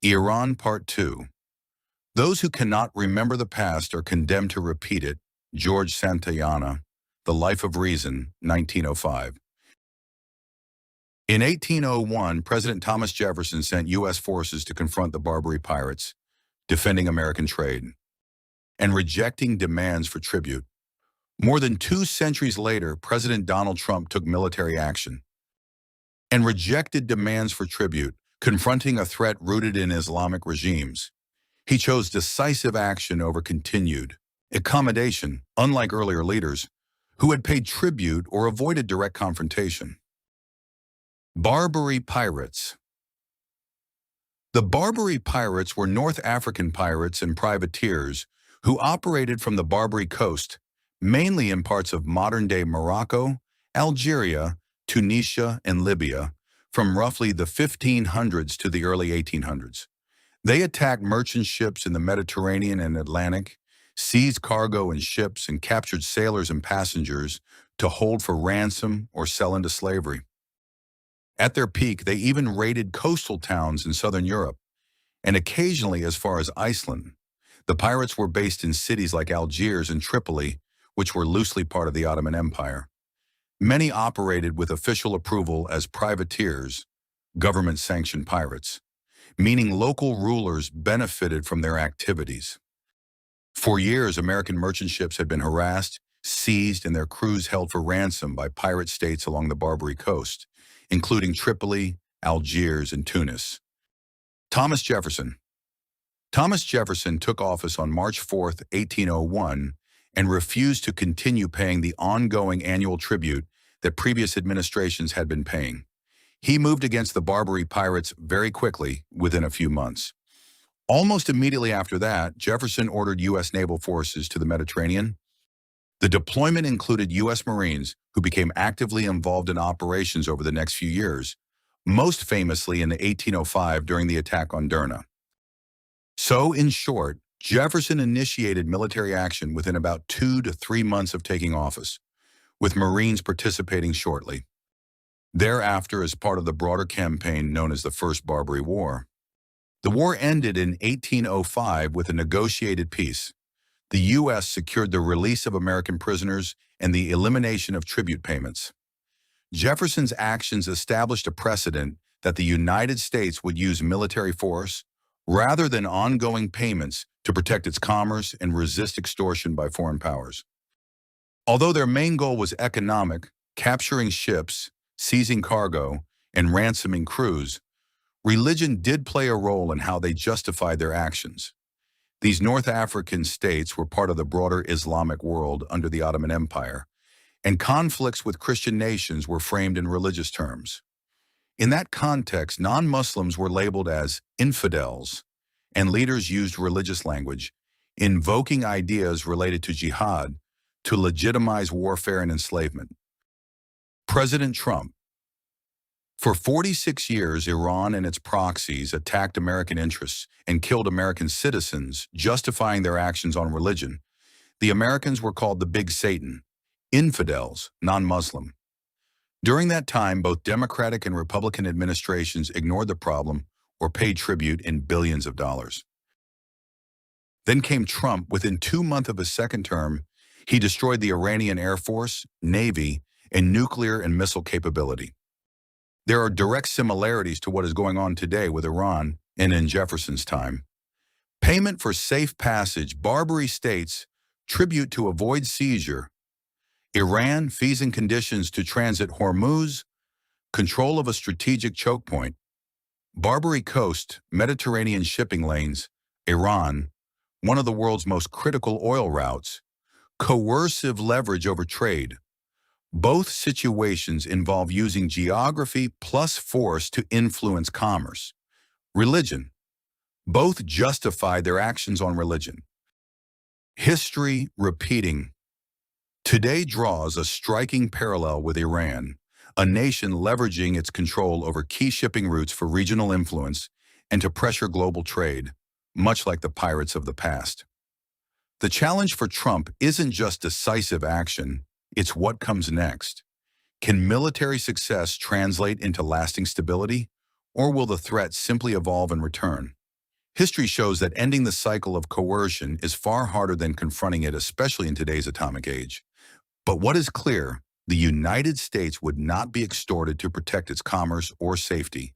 Iran Part 2. Those who cannot remember the past are condemned to repeat it. George Santayana, The Life of Reason, 1905. In 1801, President Thomas Jefferson sent U.S. forces to confront the Barbary Pirates, defending American trade, and rejecting demands for tribute. More than 2 centuries later, President Donald Trump took military action and rejected demands for tribute, confronting a threat rooted in Islamic regimes. He chose decisive action over continued accommodation, unlike earlier leaders who had paid tribute or avoided direct confrontation. Barbary Pirates. The Barbary Pirates were North African pirates and privateers who operated from the Barbary coast, mainly in parts of modern-day Morocco, Algeria, Tunisia, and Libya, from roughly the 1500s to the early 1800s. They attacked merchant ships in the Mediterranean and Atlantic, seized cargo and ships, and captured sailors and passengers to hold for ransom or sell into slavery. At their peak, they even raided coastal towns in southern Europe, and occasionally as far as Iceland. The pirates were based in cities like Algiers and Tripoli, which were loosely part of the Ottoman Empire. Many operated with official approval as privateers, government-sanctioned pirates, meaning local rulers benefited from their activities. For years, American merchant ships had been harassed, seized, and their crews held for ransom by pirate states along the Barbary coast, including Tripoli, Algiers, and Tunis. Thomas Jefferson. Thomas Jefferson took office on March 4, 1801, and refused to continue paying the ongoing annual tribute that previous administrations had been paying. He moved against the Barbary Pirates very quickly, within a few months. Almost immediately after that, Jefferson ordered U.S. naval forces to the Mediterranean. The deployment included U.S. Marines, who became actively involved in operations over the next few years, most famously in 1805 during the attack on Derna. So, in short, Jefferson initiated military action within about 2 to 3 months of taking office, with Marines participating shortly. Thereafter, as part of the broader campaign known as the First Barbary War. The war ended in 1805 with a negotiated peace. The U.S. secured the release of American prisoners and the elimination of tribute payments. Jefferson's actions established a precedent that the United States would use military force rather than ongoing payments to protect its commerce and resist extortion by foreign powers. Although their main goal was economic, capturing ships, seizing cargo, and ransoming crews, religion did play a role in how they justified their actions. These North African states were part of the broader Islamic world under the Ottoman Empire, and conflicts with Christian nations were framed in religious terms. In that context, non-Muslims were labeled as infidels, and leaders used religious language, invoking ideas related to jihad to legitimize warfare and enslavement. President Trump. For 46 years, Iran and its proxies attacked American interests and killed American citizens, justifying their actions on religion. The Americans were called the Big Satan, infidels, non-Muslim. During that time, both Democratic and Republican administrations ignored the problem or paid tribute in billions of dollars. Then came Trump. Within 2 months of his second term, he destroyed the Iranian Air Force, Navy, and nuclear and missile capability. There are direct similarities to what is going on today with Iran and in Jefferson's time. Payment for safe passage. Barbary states, tribute to avoid seizure. Iran, fees and conditions to transit Hormuz, control of a strategic choke point. Barbary coast, Mediterranean shipping lanes. Iran, one of the world's most critical oil routes. Coercive leverage over trade. Both situations involve using geography plus force to influence commerce. Religion. Both justify their actions on religion. History repeating. Today draws a striking parallel with Iran, a nation leveraging its control over key shipping routes for regional influence and to pressure global trade, much like the pirates of the past. The challenge for Trump isn't just decisive action, it's what comes next. Can military success translate into lasting stability, or will the threat simply evolve and return? History shows that ending the cycle of coercion is far harder than confronting it, especially in today's atomic age. But what is clear, the United States would not be extorted to protect its commerce or safety.